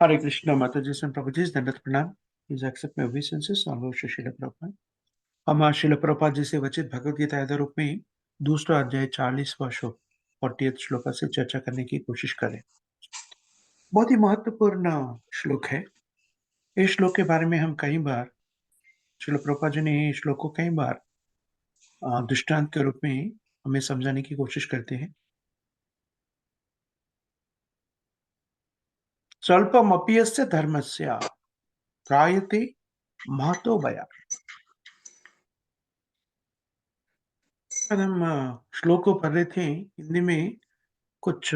Hare Krishna, Mataji and Prabhuji, Dandat Pranam. Please accept my obeisances on Lord Srila Prabhupada. हम शिल प्रभुपाद जी से वचित भगवद गीता यथा रूप में दूसरा अध्याय 40वां श्लोक 40th श्लोक से चर्चा करने की कोशिश करें। बहुत ही महत्वपूर्ण श्लोक है। इस श्लोक के बारे में हम कई बार शिल प्रभुपाद जी ने इस श्लोक को कई बार दृष्टांत के रूप में हमें समझाने की कोशिश करते हैं। स्वल्पमप्यस्य धर्मस्य त्रायते महतो भयात्। हम श्लोक को पढ़ रहे थे, हिंदी में कुछ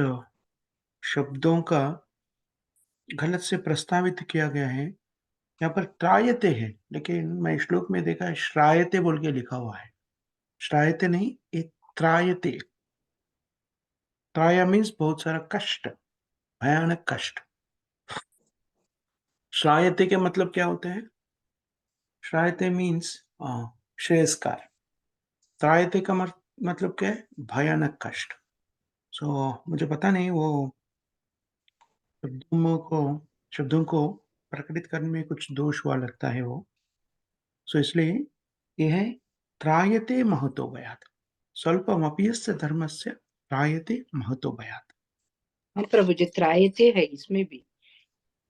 शब्दों का गलत से प्रस्तावित किया गया है। यहाँ पर त्रायते है, लेकिन मैं श्लोक में देखा है श्रायते बोल के लिखा हुआ है। श्रायते नहीं, ये त्रायते। त्राया मीन्स बहुत सारा कष्ट, भयानक कष्ट। श्रायते के मतलब क्या होता है? श्रायते मीन्स श्रेयस्कार। त्रायते का मतलब क्या है? भयानक कष्ट। मुझे पता नहीं वो शब्दों को प्रकटित करने में कुछ दोष हुआ लगता है वो। इसलिए ये है त्रायते महतो भयात्। स्वल्पमप्यस्य धर्मस्य त्रायते महतो भयात्। हाँ प्रभु जी, त्रायते है, इसमें भी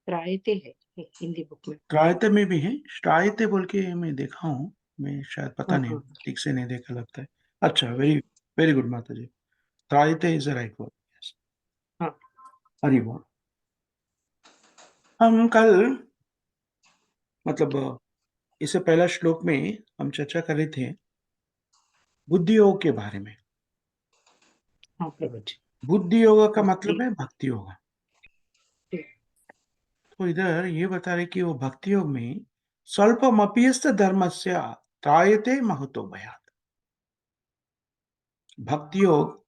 त्रायते है हिंदी बुक में। त्रायते में भी है, श्रायते बोल के मैं देखा हूँ। मैं शायद पता नहीं, हाँ। ठीक से नहीं देखा लगता है। अच्छा, वेरी वेरी गुड माता जी। त्रायते इज द राइट वर्ड। हाँ हरि बोल। हम कल मतलब इससे पहला श्लोक में हम चर्चा कर रहे थे बुद्धि योग के बारे में। हाँ प्रभु जी। बुद्धि योग का मतलब है भक्ति योग। ठीक। तो इधर ये बता रहे कि वो भक्ति योग में स्वल्पमप्यस्य धर्मस्य त्रायते महतो भयात्। भक्ति योग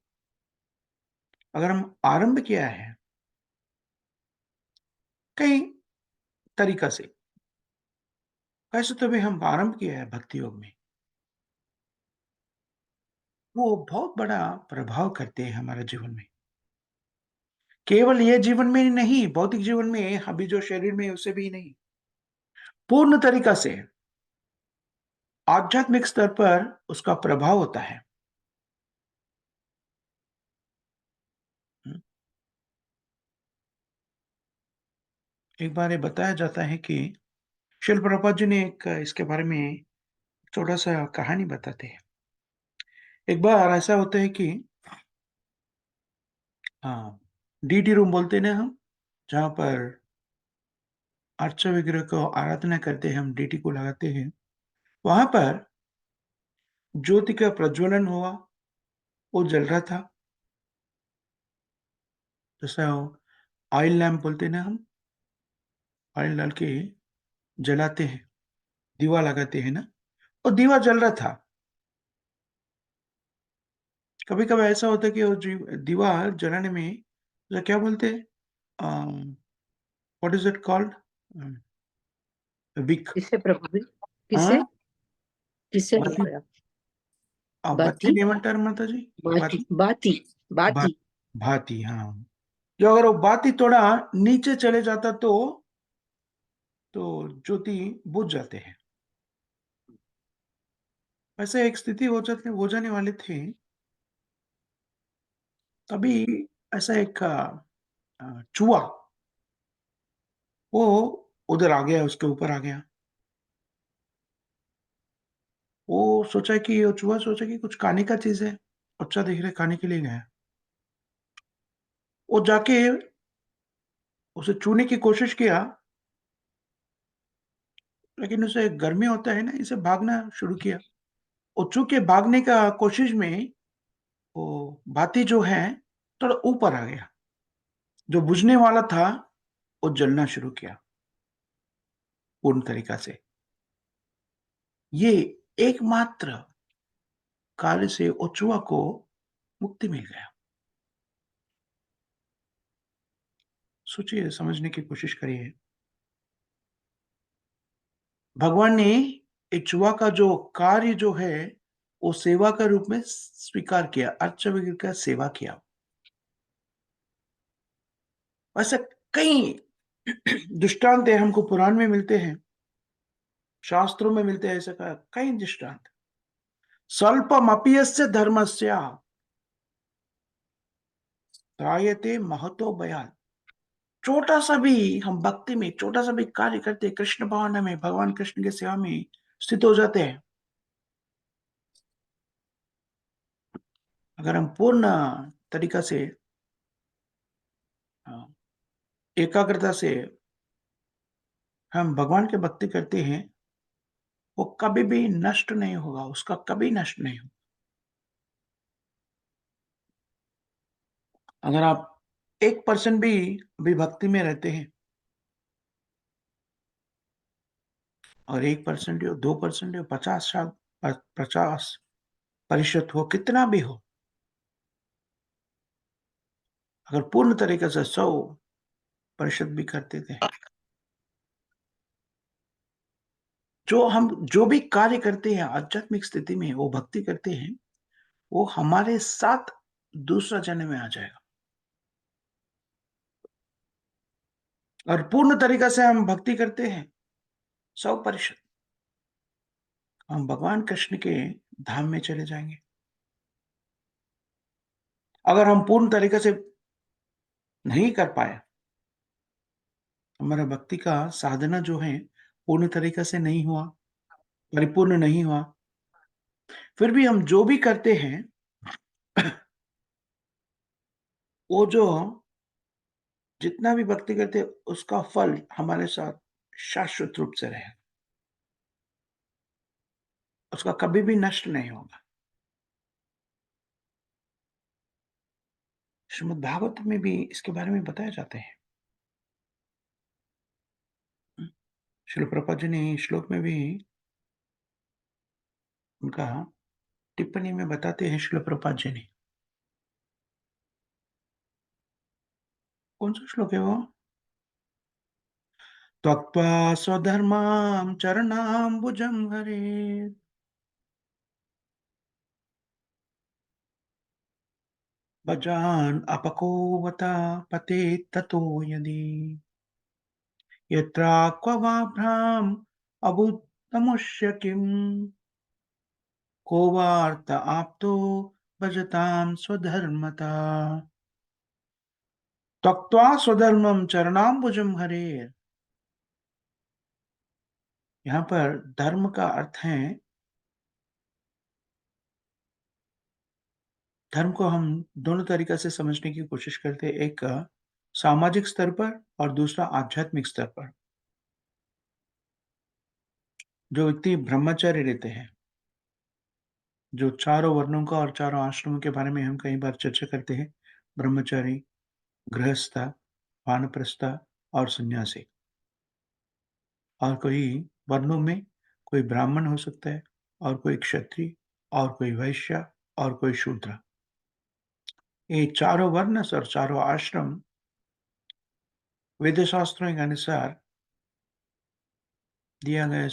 अगर हम आरंभ किया है कई तरीका से, कैसे तो भी हम आरंभ किया है भक्ति योग में, वो बहुत बड़ा प्रभाव करते हैं हमारे जीवन में। केवल ये जीवन में ही नहीं, भौतिक जीवन में, अभी जो शरीर में है उसे भी नहीं, पूर्ण तरीका से आध्यात्मिक स्तर पर उसका प्रभाव होता है। एक बार ये बताया जाता है कि शिल प्रभुपाद जी ने एक इसके बारे में छोटा सा कहानी बताते हैं। एक बार ऐसा होता है कि हाँ, डीटी रूम बोलते हैं ना हम, जहाँ पर अर्चा विग्रह को आराधना करते हैं, हम डीटी को लगाते हैं। वहां पर ज्योति का प्रज्वलन हुआ, वो जल रहा था। जैसा ऑयल लैम्प बोलते हैं ना हम, ऑयल डाल के जलाते हैं, दीवा लगाते हैं ना, और दीवा जल रहा था। कभी कभी ऐसा होता है कि वो दीवा जलाने में जो क्या बोलते हैं, what is it called, wick. किससे प्रभु जी? हाँ, किससे किससे बाती। लगाया? बाती बाती नहीं म्हणता माता जी। बाती बाती, बाती बा, बाती। भाती। हाँ, जो अगर वो बाती थोड़ा नीचे चले जाता तो ज्योति बुझ जाते हैं। ऐसे एक स्थिति हो जाने वाले थे। तभी ऐसा एक चूहा, वो उधर आ गया, उसके ऊपर आ गया। वो सोचा कि वो चूहा सोचा कि कुछ खाने का चीज है, अच्छा देख रहे, खाने के लिए गया। वो जाके उसे छूने की कोशिश किया, लेकिन उसे गर्मी होता है ना, इसे भागना शुरू किया। वो चूके भागने का कोशिश में वो बाती जो है थोड़ा ऊपर आ गया। जो बुझने वाला था वो जलना शुरू किया पूर्ण तरीका से। ये एकमात्र कार्य से ओचुआ को मुक्ति मिल गया। सोचिए, समझने की कोशिश करिए। भगवान ने इचुआ का जो कार्य जो है वो सेवा का रूप में स्वीकार किया, अर्चविग्र का सेवा किया। वैसे कई दृष्टांत है हमको पुराण में मिलते हैं, शास्त्रों में मिलते हैं, ऐसे कई दृष्टांत। स्वल्पमपि यस्य धर्मस्य त्रायते महतो भयात्। छोटा सा भी हम भक्ति में छोटा सा भी कार्य करते, कृष्ण भावना में, भगवान कृष्ण की सेवा में स्थित हो जाते हैं, अगर हम पूर्ण तरीका से अ, एकाग्रता से हम भगवान की भक्ति करते हैं, वो कभी भी नष्ट नहीं होगा, उसका कभी नष्ट नहीं होगा। अगर आप 1% भी अभी भक्ति में रहते हैं, और 1% हो, 2% हो, 50% हो, कितना भी हो, अगर पूर्ण तरीके से 100% भी करते थे, जो भी कार्य करते हैं आध्यात्मिक स्थिति में, वो भक्ति करते हैं, वो हमारे साथ दूसरा जन्म में आ जाएगा। और पूर्ण तरीका से हम भक्ति करते हैं 100%, हम भगवान कृष्ण के धाम में चले जाएंगे। अगर हम पूर्ण तरीके से नहीं कर पाए, हमारा भक्ति का साधना जो है पूर्ण तरीके से नहीं हुआ, परिपूर्ण नहीं हुआ, फिर भी हम जो भी करते हैं, वो जो जितना भी भक्ति करते हैं, उसका फल हमारे साथ शाश्वत रूप से रहेगा, उसका कभी भी नष्ट नहीं होगा। श्रीमद् भागवत में भी इसके बारे में बताया जाते हैं। श्रील प्रभुपाद जी ने इस श्लोक में भी उनका टिप्पणी में बताते हैं, श्रील प्रभुपाद जी ने। कौन सा श्लोक है वो? त्यक्त्वा स्वधर्मां चरणाम्बुजं हरेत् भजान् अपकोवता पतेत् ततो यदि यत्राक्ववाभ्राम् अबुद्धमुष्य किम् को वार्त आप्तो भजतां स्वधर्मता। त्यक्त्वा स्वधर्मं चरणाम्बुजं हरेत्। यहाँ पर धर्म का अर्थ है, धर्म को हम दोनों तरीका से समझने की कोशिश करते हैं। एक सामाजिक स्तर पर और दूसरा आध्यात्मिक स्तर पर। जो व्यक्ति ब्रह्मचारी रहते हैं, जो चारों वर्णों का और चारों आश्रमों के बारे में हम कई बार चर्चा करते हैं, ब्रह्मचारी, गृहस्थ, वानप्रस्थ और सन्यासी। और कोई वर्णों में कोई ब्राह्मण हो सकता है, और कोई क्षत्रिय, और कोई वैश्य, और कोई शूद्र। ये चारों वर्ण और चारों आश्रम वेद शास्त्रों के अनुसार दिया गया।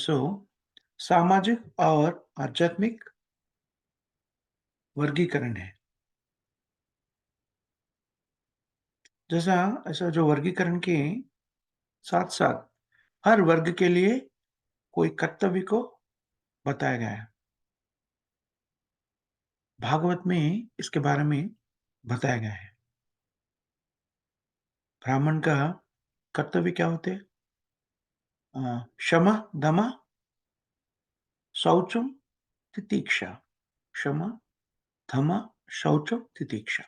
सामाजिक और आध्यात्मिक वर्गीकरण है। जैसा ऐसा जो वर्गीकरण के साथ साथ हर वर्ग के लिए कोई कर्तव्य को बताया गया है। भागवत में इसके बारे में बताया गया है। ब्राह्मण का कर्तव्य क्या होते हैं? क्षमा, दमा, शौचम, तितीक्षा। क्षमा, धमा, शौचम, तितीक्षा।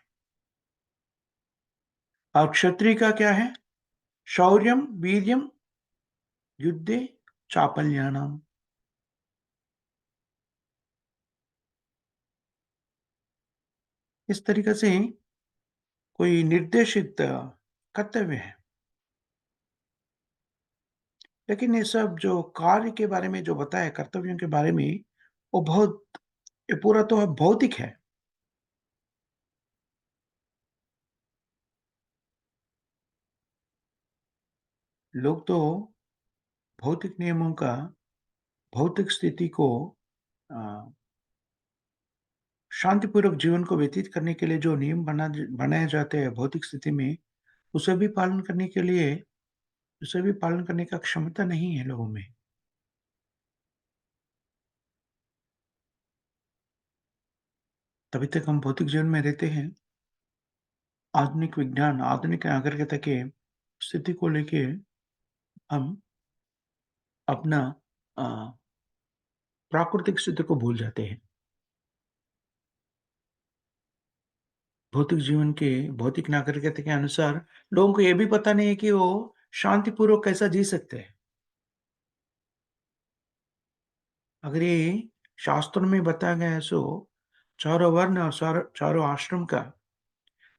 और क्षत्रिय का क्या है? शौर्यम, वीर्यम, युद्धे, चापल्यानाम। इस तरीके से कोई निर्देशित कर्तव्य है। लेकिन ये सब जो कार्य के बारे में जो बताया, कर्तव्यों के बारे में, वो बहुत, ये पूरा तो भौतिक है। लोग तो भौतिक नियमों का, भौतिक स्थिति को अ, शांतिपूर्वक जीवन को व्यतीत करने के लिए जो नियम बनाए जाते हैं भौतिक स्थिति में, उसे भी पालन करने के लिए उसे भी पालन करने का क्षमता नहीं है लोगों में। तभी तक हम भौतिक जीवन में रहते हैं। आधुनिक विज्ञान, आधुनिक नागरिकता के स्थिति को लेके हम अपना अ, प्राकृतिक स्थिति को भूल जाते हैं। भौतिक जीवन के भौतिक नागरिकता के अनुसार लोगों को ये भी पता नहीं है कि वो शांतिपूर्वक कैसा जी सकते हैं। अगर ये शास्त्रों में बताया गया है सो चारों वर्ण और चारों आश्रम का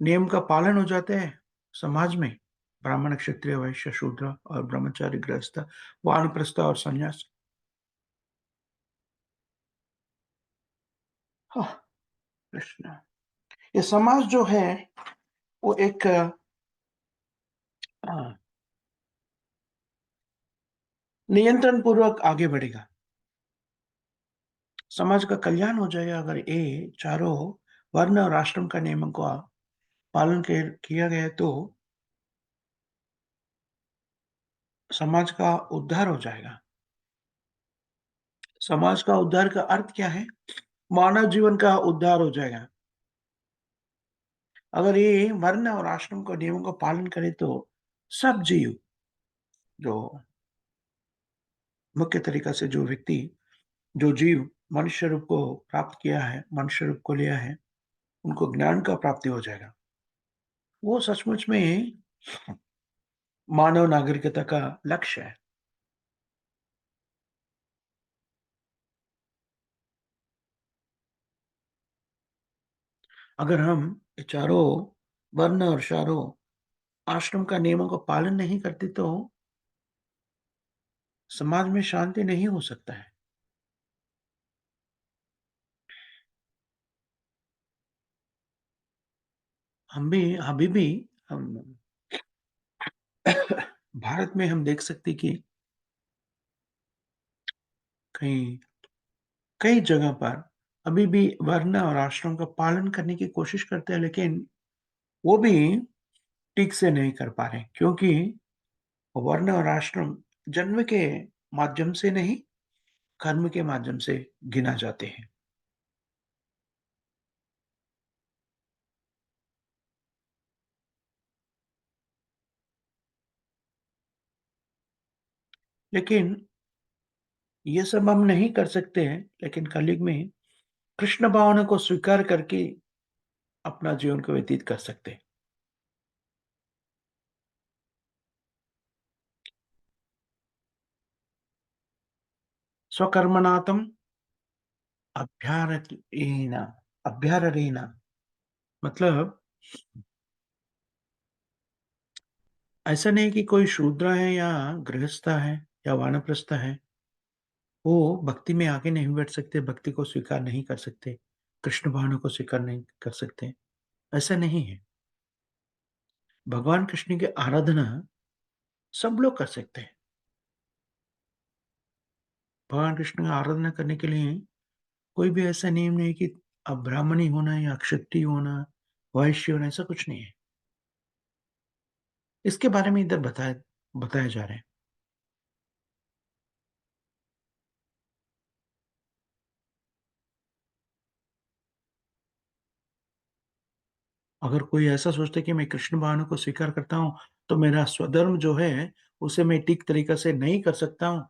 नियम का पालन हो जाता है समाज में। ब्राह्मण, क्षत्रिय, वैश्य, शूद्र और ब्रह्मचारी, गृहस्थ, वानप्रस्थ और संन्यास। हाँ, कृष्ण। ये समाज जो है वो एक अ, नियंत्रण पूर्वक आगे बढ़ेगा। समाज का कल्याण हो जाएगा अगर ये चारों वर्ण और आश्रम का नियमों का पालन किया गया तो समाज का उद्धार हो जाएगा। समाज का उद्धार का अर्थ क्या है? मानव जीवन का उद्धार हो जाएगा। अगर ये वर्ण और आश्रम के नियमों का पालन करे तो सब जीव जो मुख्य तरीका से जो जीव मनुष्य रूप को प्राप्त किया है, मनुष्य रूप को लिया है, उनको ज्ञान का प्राप्ति हो जाएगा। वो सचमुच में मानव नागरिकता का लक्ष्य है। अगर हम ये चारों वर्ण और चारों आश्रम का नियमों का पालन नहीं करते तो समाज में शांति नहीं हो सकता है। अभी भी हम भारत में हम देख सकते कि कहीं कई जगह पर अभी भी वर्ण और आश्रम का पालन करने की कोशिश करते हैं, लेकिन वो भी ठीक से नहीं कर पा रहे क्योंकि वर्ण और आश्रम जन्म के माध्यम से नहीं, कर्म के माध्यम से गिना जाते हैं। लेकिन ये सब हम नहीं कर सकते हैं, लेकिन कलयुग में कृष्ण भावना को स्वीकार करके अपना जीवन को व्यतीत कर सकते हैं। स्वकर्मणातम अभ्यारेण अभ्यारेण मतलब ऐसा नहीं कि कोई शूद्र है या गृहस्थ है या वानप्रस्थ है, वो भक्ति में आगे नहीं बढ़ सकते, भक्ति को स्वीकार नहीं कर सकते, कृष्ण भावना को स्वीकार नहीं कर सकते, ऐसा नहीं है। भगवान कृष्ण की आराधना सब लोग कर सकते हैं। भगवान कृष्ण की आराधना करने के लिए कोई भी ऐसा नियम नहीं कि अब ब्राह्मण ही होना है या क्षत्रिय होना, वैश्य होना, ऐसा कुछ नहीं है। इसके बारे में इधर बताया जा रहा है। अगर कोई ऐसा सोचता है कि मैं कृष्ण भावना को स्वीकार करता हूँ, तो मेरा स्वधर्म जो है, उसे मैं ठीक तरीक़े से नहीं कर सकता हूँ,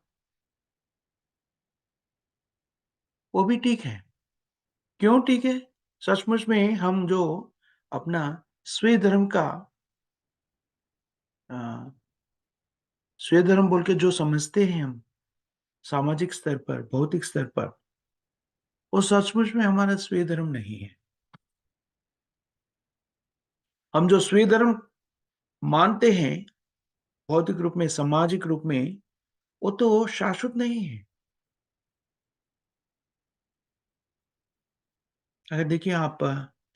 वो भी ठीक है। क्यों ठीक है? सचमुच में हम जो अपना स्वीय धर्म का अ, स्वीय धर्म बोल के जो समझते हैं हम, सामाजिक स्तर पर, भौतिक स्तर पर, वो सचमुच में हमारा स्वीय धर्म नहीं है। हम जो स्वीय धर्म मानते हैं, भौतिक रूप में, सामाजिक रूप में, वो तो शाश्वत नहीं है। अगर देखिए आप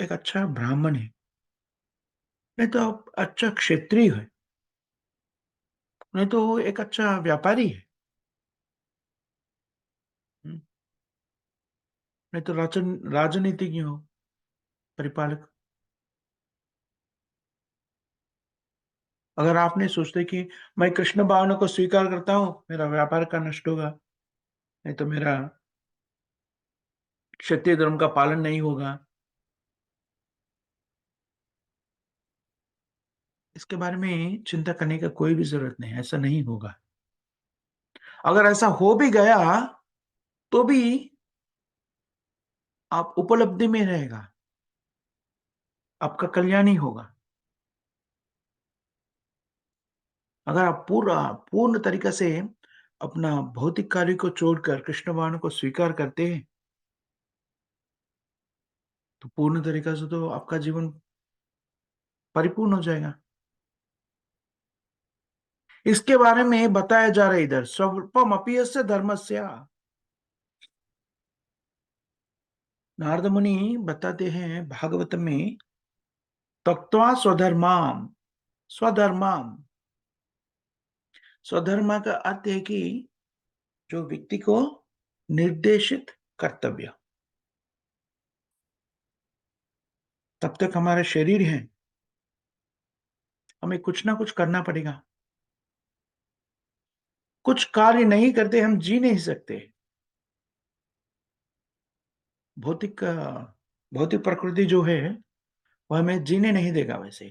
एक अच्छा ब्राह्मण है, नहीं तो आप अच्छा क्षत्रिय है, नहीं तो वो एक अच्छा व्यापारी है, हुँ, नहीं तो राजनीतिज्ञ हो, परिपालक। अगर आप नहीं सोचते कि मैं कृष्ण भावना को स्वीकार करता हूं, मेरा व्यापार का नष्ट होगा, नहीं तो मेरा क्षत्रिय धर्म का पालन नहीं होगा, इसके बारे में चिंता करने का कोई भी जरूरत नहीं, ऐसा नहीं होगा। अगर ऐसा हो भी गया तो भी आप उपलब्धि में रहेगा, आपका कल्याण ही होगा। अगर आप पूर्ण तरीके से अपना भौतिक कार्य को छोड़कर कृष्ण भावना को स्वीकार करते हैं, तो पूर्ण तरीके से तो आपका जीवन परिपूर्ण हो जाएगा। इसके बारे में बताया जा रहा है इधर, स्वल्पम अपीयस्य धर्मस्य। नारद मुनि बताते हैं भागवत में, त्यक्त्वा स्वधर्माम, स्वधर्माम, स्वधर्म का अर्थ है कि जो व्यक्ति को निर्देशित कर्तव्य, तब तक हमारा शरीर है, हमें कुछ ना कुछ करना पड़ेगा। कुछ कार्य नहीं करते हम जी नहीं सकते। भौतिक भौतिक प्रकृति जो है वह हमें जीने नहीं देगा। वैसे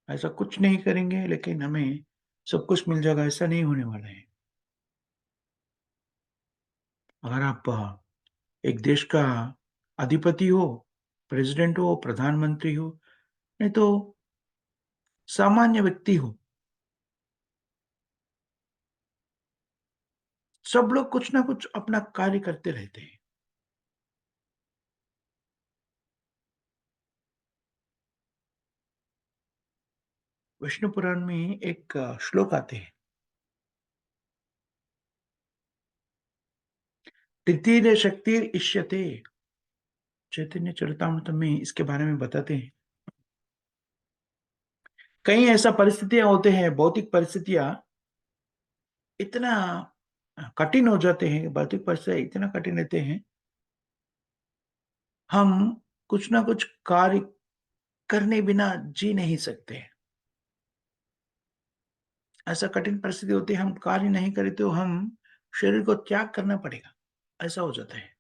ऐसा कुछ नहीं करेंगे लेकिन हमें सब कुछ मिल जाएगा, ऐसा नहीं होने वाला है। अगर आप एक देश का अधिपति हो, प्रेसिडेंट हो, प्रधानमंत्री हो, नहीं तो सामान्य व्यक्ति हो, सब लोग कुछ ना कुछ अपना कार्य करते रहते हैं। विष्णु पुराण में एक श्लोक आते हैं, तृतीय शक्तिर इष्यते। चैतन्य चरितामृत में इसके बारे में बताते हैं। कई ऐसा परिस्थितियां होते हैं, भौतिक परिस्थितियां इतना कठिन हो जाते हैं, भौतिक परिस्थितियां इतना कठिन रहते हैं, हम कुछ ना कुछ कार्य करने बिना जी नहीं सकते। ऐसा कठिन परिस्थिति होती है, हम कार्य नहीं करें तो हम शरीर को त्याग करना पड़ेगा, ऐसा हो जाता है।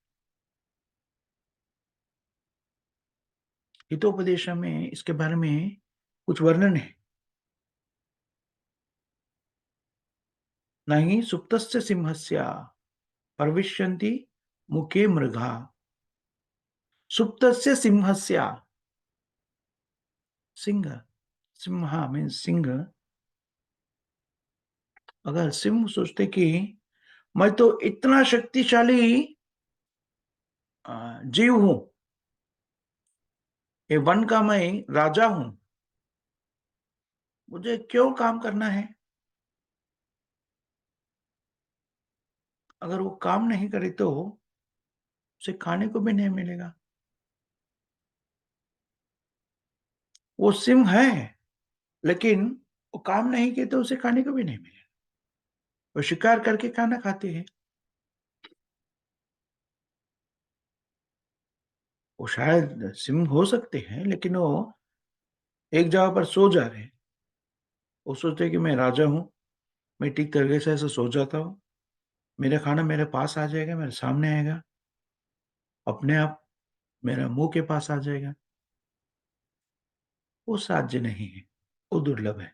हितोपदेश में इसके बारे में कुछ वर्णन है। नहीं सुप्तस्य सिंहस्य प्रविशन्ति मुखे मृगा। सुप्तस्य सिंहस्य, सिंह, सिंह मीन सिंह। अगर सिंह सोचते कि मैं तो इतना शक्तिशाली जीव हूं, ये वन का मैं राजा हूं, मुझे क्यों काम करना है? अगर वो काम नहीं करे तो उसे खाने को भी नहीं मिलेगा। वो सिंह है लेकिन वो काम नहीं किए तो उसे खाने को भी नहीं मिलेगा। वो शिकार करके खाना खाते हैं। वो शायद सिंह हो सकते हैं लेकिन वो एक जगह पर सो जा रहे हैं। वो सोचते हैं कि मैं राजा हूं, मैं ठीक तरीके से ऐसे सो जाता हूँ, मेरा खाना मेरे पास आ जाएगा, मेरे सामने आएगा, अपने आप मेरा मुंह के पास आ जाएगा। वो साध्य नहीं है, वो दुर्लभ है,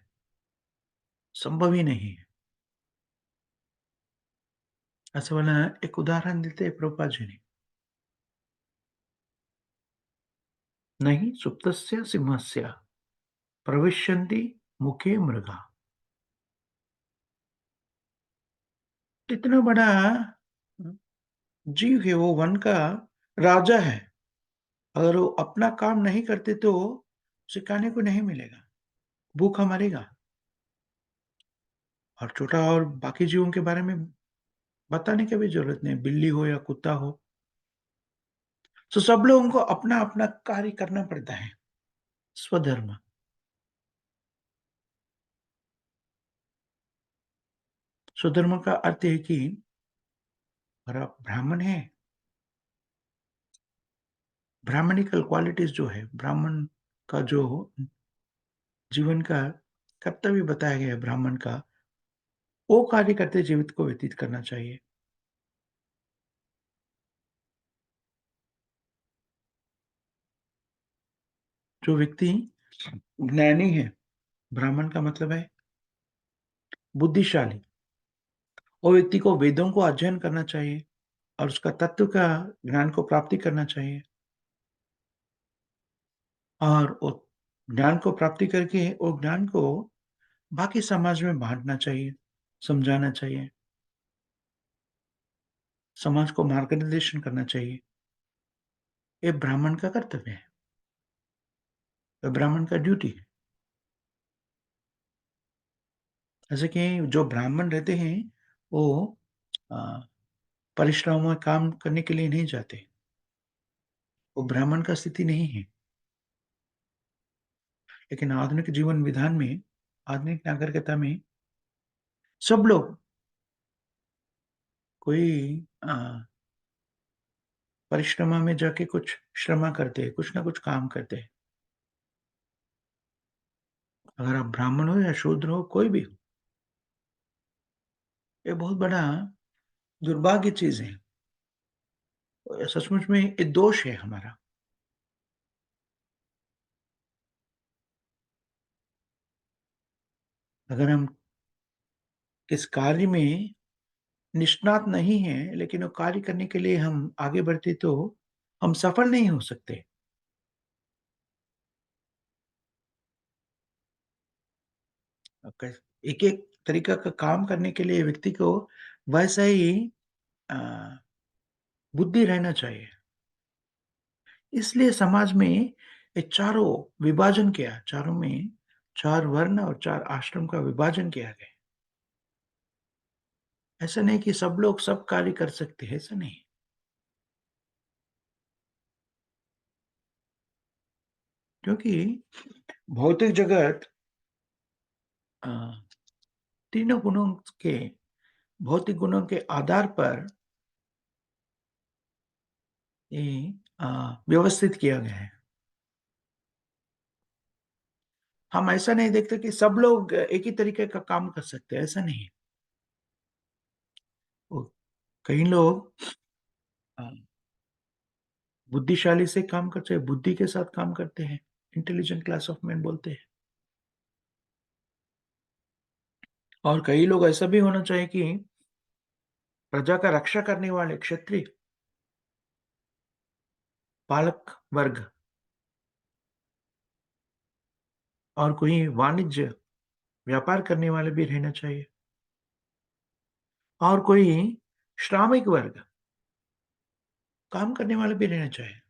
संभव ही नहीं है। ऐसे वाला एक उदाहरण देते हैं प्रभुपाद जी ने। नहीं सुप्तस्य सिंहस्य प्रविशन्ति मुखे मृगा। इतना बड़ा जीव है, वो वन का राजा है, अगर वो अपना काम नहीं करते तो उसे खाने को नहीं मिलेगा, भूखा मरेगा। और छोटा और बाकी जीवों के बारे में बताने की भी जरूरत नहीं, बिल्ली हो या कुत्ता हो, तो सब लोगों को अपना अपना कार्य करना पड़ता है, स्वधर्म। स्वधर्म का अर्थ है कि अगर आप ब्राह्मण हैं, ब्राह्मणिकल क्वालिटीज जो है, ब्राह्मण का जो जीवन का कर्तव्य बताया गया है ब्राह्मण का, वो कार्य करते जीवित को व्यतीत करना चाहिए। जो व्यक्ति ज्ञानी है, ब्राह्मण का मतलब है बुद्धिशाली, वो व्यक्ति को वेदों को अध्ययन करना चाहिए और उसका तत्व का ज्ञान को प्राप्ति करना चाहिए और वो ज्ञान को प्राप्ति करके वो ज्ञान को बाकी समाज में बाँटना चाहिए, समझाना चाहिए, समाज को मार्गनिर्देशन करना चाहिए। ये ब्राह्मण का कर्तव्य है, ये ब्राह्मण का ड्यूटी है। जैसे कि जो ब्राह्मण रहते हैं, वो अ, परिश्रम में काम करने के लिए नहीं जाते, वो ब्राह्मण का स्थिति नहीं है। लेकिन आधुनिक जीवन विधान में, आधुनिक नागरिकता में सब लोग कोई अ, परिश्रमा में जाके कुछ श्रमा करते हैं, कुछ ना कुछ काम करते हैं। अगर आप ब्राह्मण हो या शूद्र हो, कोई भी हो, ये बहुत बड़ा दुर्भाग्य चीज़ है। सचमुच में ये दोष है हमारा। अगर हम किस कार्य में निष्णात नहीं हैं, लेकिन वो कार्य करने के लिए हम आगे बढ़ते तो हम सफल नहीं हो सकते। एक-एक तरीका का काम करने के लिए व्यक्ति को वैसा ही अ, बुद्धि रहना चाहिए। इसलिए समाज में ये चारों विभाजन किया, चारों में 4 वर्ण और 4 आश्रम का विभाजन किया गया। ऐसा नहीं कि सब लोग सब कार्य कर सकते हैं, ऐसा नहीं। क्योंकि भौतिक जगत अ, तीनों गुणों के भौतिक गुणों के आधार पर ये अ, व्यवस्थित किया गया है। हम ऐसा नहीं देखते कि सब लोग एक ही तरीके का काम कर सकते हैं, ऐसा नहीं है। वो कई लोग अ, बुद्धिशाली से काम करते हैं, बुद्धि के साथ काम करते हैं, इंटेलिजेंट क्लास ऑफ मैन बोलते हैं। और कई लोग ऐसा भी होना चाहिए कि प्रजा का रक्षा करने वाले क्षत्रिय, पालक वर्ग और कोई वाणिज्य, व्यापार करने वाले भी रहना चाहिए और कोई श्रमिक वर्ग, काम करने वाले भी रहना चाहिए।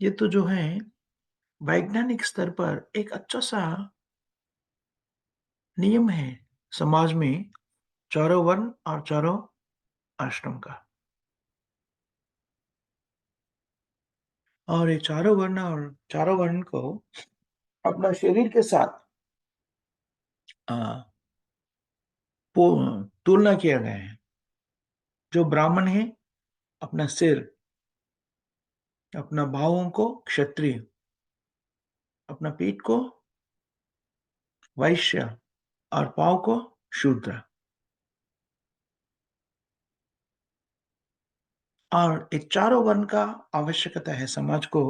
ये तो जो है वैज्ञानिक स्तर पर एक अच्छा-सा नियम है समाज में चारों वर्ण और चारों आश्रम का। और ये चारों वर्ण को अपना शरीर के साथ अ, पो तुलना किया गया है। जो ब्राह्मण है, अपना सिर, अपना बाहुओं को क्षत्रिय, अपना पीठ को वैश्य और पाँव को शूद्र। और ये चारों वर्ण का आवश्यकता है समाज को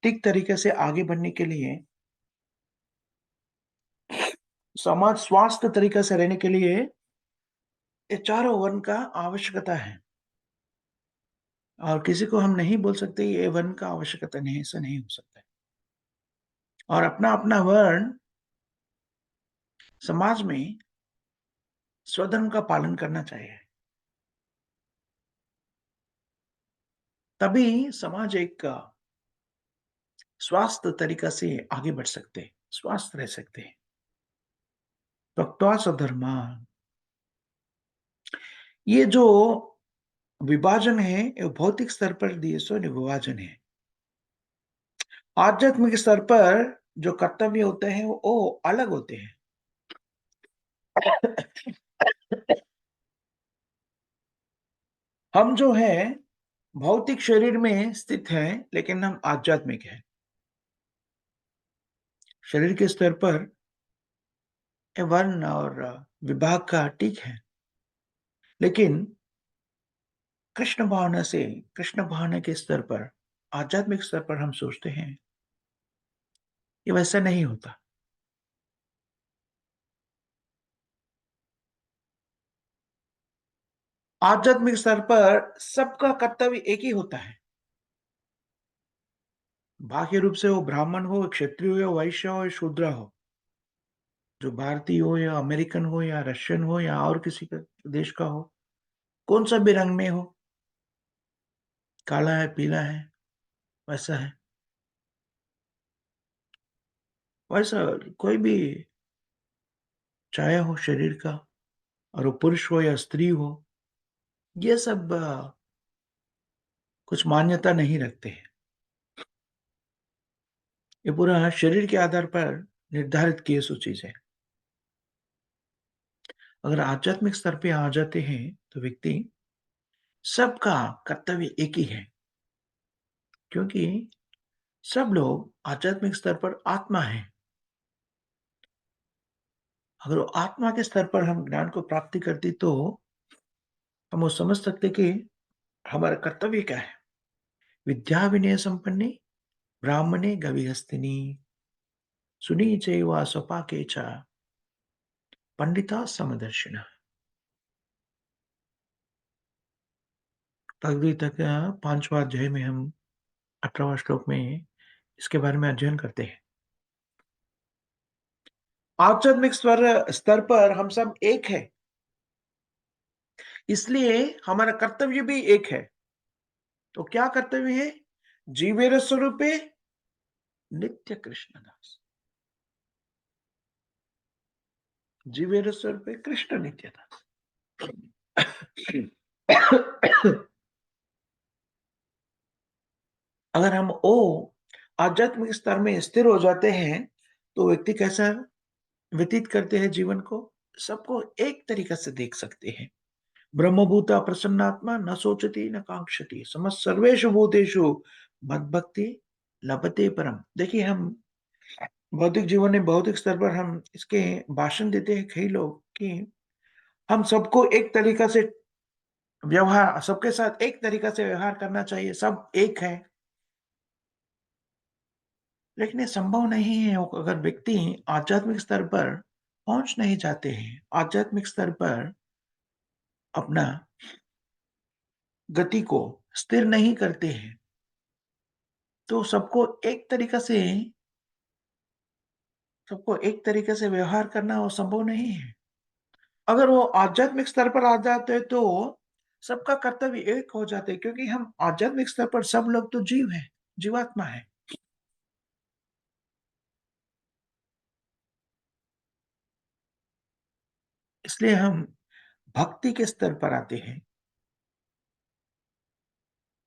ठीक तरीके से आगे बढ़ने के लिए, समाज स्वास्थ्य तरीके से रहने के लिए ये चारों वर्ण का आवश्यकता है। और किसी को हम नहीं बोल सकते ये वर्ण का आवश्यकता नहीं है, ऐसा नहीं हो सकता है। और अपना-अपना वर्ण समाज में स्वधर्म का पालन करना चाहिए। तभी समाज एक स्वस्थ तरीका से आगे बढ़ सकते हैं, स्वस्थ रह सकते हैं। त्यक्त्वा स्वधर्मा, ये जो विभाजन है, ये भौतिक स्तर पर दिए सो विभाजन है। आध्यात्मिक स्तर पर जो कर्तव्य होते हैं, वो अलग होते हैं। हम जो है भौतिक शरीर में स्थित हैं, लेकिन हम आध्यात्मिक हैं। शरीर के स्तर पर ये वर्ण और विभाग का ठीक है, लेकिन कृष्ण भावना के स्तर पर, आध्यात्मिक स्तर पर हम सोचते हैं, ये वैसा नहीं होता। आध्यात्मिक स्तर पर सबका कर्तव्य एक ही होता है। बाह्य रूप से वो ब्राह्मण हो, क्षत्रिय हो, वैश्य हो या शूद्र हो, जो भारतीय हो या अमेरिकन हो या रशियन हो या और किसी का देश का हो, कौन सा भी रंग में हो, काला है, पीला है, वैसा है। वैसा कोई भी चाहे हो शरीर का, और वो पुरुष हो या स्त्री हो, ये सब कुछ मान्यता नहीं रखते हैं। ये पूरा शरीर के आधार पर निर्धारित किए सो चीज़ है। अगर आध्यात्मिक स्तर पे आ जाते हैं, तो व्यक्ति सबका कर्तव्य एक ही है, क्योंकि सब लोग आध्यात्मिक स्तर पर आत्मा हैं। अगर वो आत्मा के स्तर पर हम ज्ञान को प्राप्ति करती, तो हम वो समझ सकते कि हमारा कर्तव्य क्या है। विद्या विनय संपन्ने ब्राह्मणे गविहस्तिनि सुनी चैव स्वपाके च पंडिता समदर्शिनः। भगवद्गीता का 5वां अध्याय में हम 18वां श्लोक में इसके बारे में अध्ययन करते हैं। आध्यात्मिक स्तर पर हम सब एक है, इसलिए हमारा कर्तव्य भी एक है। तो क्या कर्तव्य है? जीवेर स्वरूपे नित्य कृष्ण दास। जीवेर स्वरूपे कृष्ण नित्य दास। अगर हम ओ आध्यात्मिक स्तर में स्थिर हो जाते हैं, तो व्यक्ति कैसा व्यतीत करते हैं जीवन को? सबको एक तरीका से देख सकते हैं। ब्रह्मभूता प्रसन्नात्मा न सोचती न कांक्षति समस्त सर्वेषु भूतेषु मद्भक्ति लभते परम। देखिए, हम भौतिक जीवन में भौतिक स्तर पर हम इसके भाषण देते हैं कई लोग कि हम सबको एक तरीका से व्यवहार सबके साथ एक तरीका से व्यवहार करना चाहिए, सब एक है। लेकिन ये संभव नहीं है अगर व्यक्ति आध्यात्मिक स्तर पर पहुंच नहीं जाते हैं, आध्यात्मिक स्तर पर अपना गति को स्थिर नहीं करते हैं, तो सबको एक तरीके से व्यवहार करना वो संभव नहीं है। अगर वो आध्यात्मिक स्तर पर आ जाते हैं, तो सबका कर्तव्य एक हो जाते हैं, क्योंकि हम आध्यात्मिक स्तर पर सब लोग तो जीव हैं, जीवात्मा है। इसलिए हम भक्ति के स्तर पर आते हैं।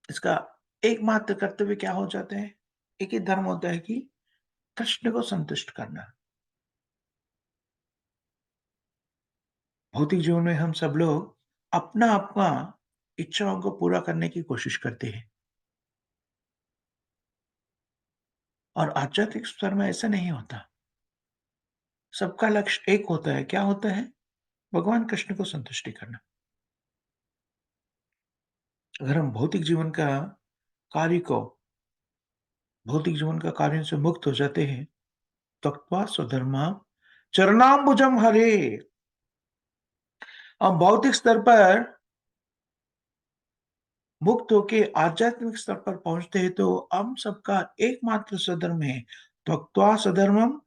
इसका एकमात्र कर्तव्य क्या हो जाते हैं? एक ही धर्म होता है कि कृष्ण को संतुष्ट करना। भौतिक जीवन में हम सब लोग अपना इच्छाओं को पूरा करने की कोशिश करते हैं, और आध्यात्मिक स्तर में ऐसा नहीं होता। सबका लक्ष्य एक होता है, क्या होता है? भगवान कृष्ण को संतुष्टि करना। अगर हम कार्य को भौतिक जीवन का कार्यों से मुक्त हो जाते हैं, त्यक्त्वा स्वधर्मा चरणाम्बुजम हरे। हम भौतिक स्तर पर मुक्त होके आध्यात्मिक स्तर पर पहुंचते हैं, तो हम सबका एकमात्र स्वधर्म है, त्यक्त्वा स्वधर्मम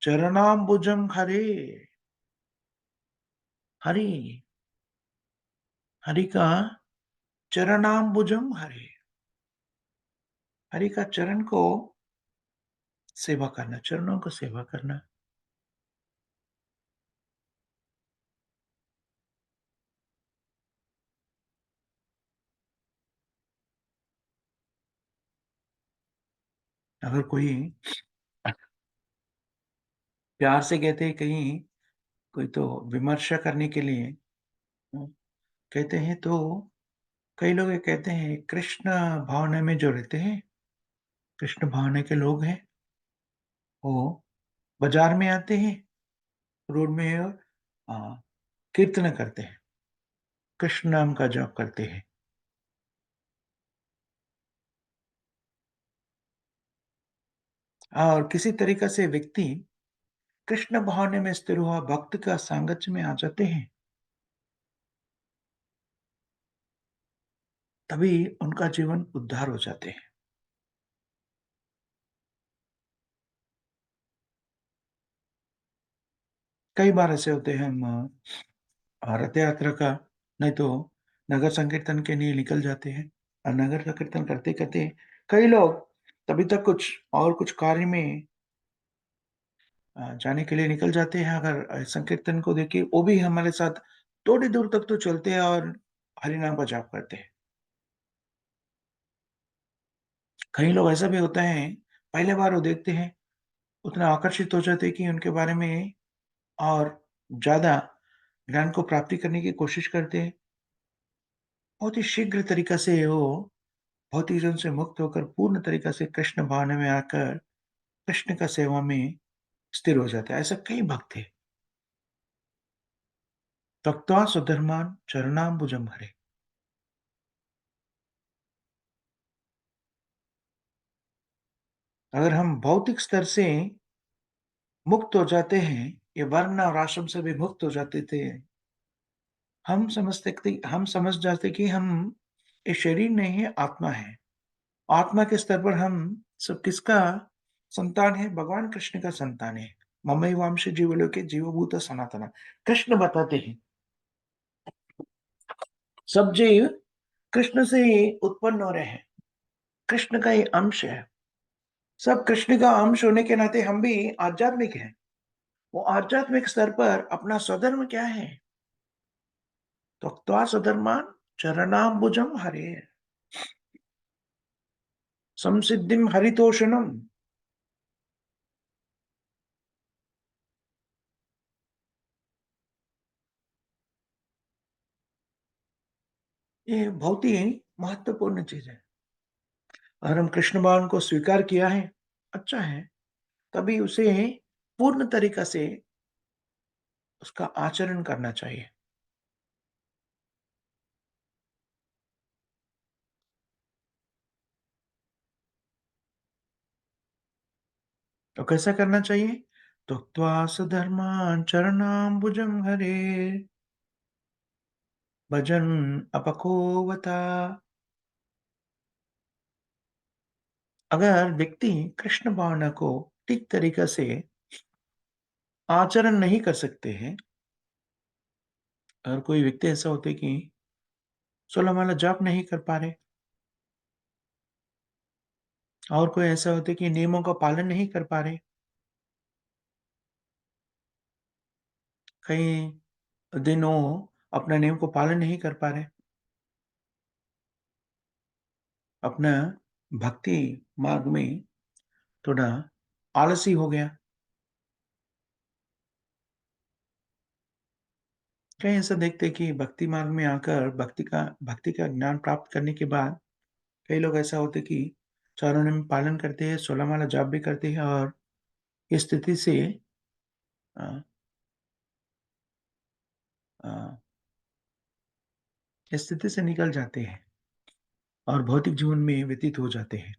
चरणाम्बुजम हरे। हरि हरि का चरणाम्बुजम हरे, हरि का चरण को सेवा करना, चरणों को सेवा करना। अगर कोई प्यार से कहते हैं, कहीं कोई तो विमर्श करने के लिए कहते हैं, तो कई लोग ये कहते हैं कृष्ण भावना में जो रहते हैं, कृष्ण भावना के लोग हैं, वो बाज़ार में आते हैं, रोड में कीर्तन करते हैं, कृष्ण नाम का जप करते हैं। और किसी तरीक़े से व्यक्ति कृष्ण भावना में स्थिर हुआ भक्त का सांगत्य में आ जाते हैं, तभी उनका जीवन उद्धार हो जाते हैं। कई बार ऐसे होते हैं हम रथ यात्रा का नहीं तो नगर संकीर्तन के लिए निकल जाते हैं और नगर संकीर्तन करते-करते कई लोग तभी तक कुछ कार्य में जाने के लिए निकल जाते हैं। अगर संकीर्तन को देखिए वो भी हमारे साथ थोड़ी दूर तक तो चलते हैं और हरि नाम का जाप करते हैं। कई लोग ऐसा भी होता है, पहली बार वो देखते हैं, उतना आकर्षित हो जाते हैं कि उनके बारे में और ज़्यादा ज्ञान को प्राप्ति करने की कोशिश करते हैं। बहुत ही शीघ्र तरीक़ा से वो भौतिकजन से मुक्त होकर पूर्ण तरीक़ा से कृष्ण भावना में आकर कृष्ण का सेवा में स्थिर हो जाता है। ऐसा कई भक्त थे। त्यक्त्वा स्वधर्मान् चरणाम्बुजं हरे। अगर हम भौतिक स्तर से मुक्त हो जाते हैं, ये वर्ण और आश्रम से भी मुक्त हो जाते थे, हम समझ जाते कि हम ये शरीर नहीं है, आत्मा है। आत्मा के स्तर पर हम सब किसका संतान है? भगवान कृष्ण का संतान है। ममैवांश जीवलोके जीवभूत सनातन। कृष्ण बताते हैं, सब जीव कृष्ण से ही उत्पन्न हो रहे हैं। कृष्ण का ये अंश है। सब कृष्ण का अंश होने के नाते हम भी आध्यात्मिक हैं। वो आध्यात्मिक स्तर पर अपना स्वधर्म क्या है? त्यक्त्वा स्वधर्मान् चरणाम्बुजं हरेः। संसिद्धिं हरितोषणम्। ये बहुत ही महत्वपूर्ण चीज़ है। अगर हम कृष्ण भगवान को स्वीकार किया है, अच्छा है, तभी उसे पूर्ण तरीक़ा से उसका आचरण करना चाहिए। तो कैसा करना चाहिए? त्यक्त्वा स्वधर्मान् चरणाम्बुजं हरेः भजन् अपकोवता। अगर व्यक्ति कृष्ण भावना को ठीक तरीक़े से आचरण नहीं कर सकते हैं, अगर कोई व्यक्ति ऐसा होता है कि 16 माला जाप नहीं कर पा रहे और कोई ऐसा होता है कि नियमों का पालन नहीं कर पा रहे, कई दिन वो अपना नियम को पालन नहीं कर पा रहे, अपना भक्ति मार्ग में थोड़ा आलसी हो गया। कहीं ऐसा देखते हैं कि भक्ति मार्ग में आकर भक्ति का ज्ञान प्राप्त करने के बाद कई लोग ऐसा होते हैं कि चारों नियम पालन करते हैं, 16 माला जाप भी करते हैं और इस स्थिति से अ अ, इस स्थिति से निकल जाते हैं और भौतिक जीवन में व्यतीत हो जाते हैं।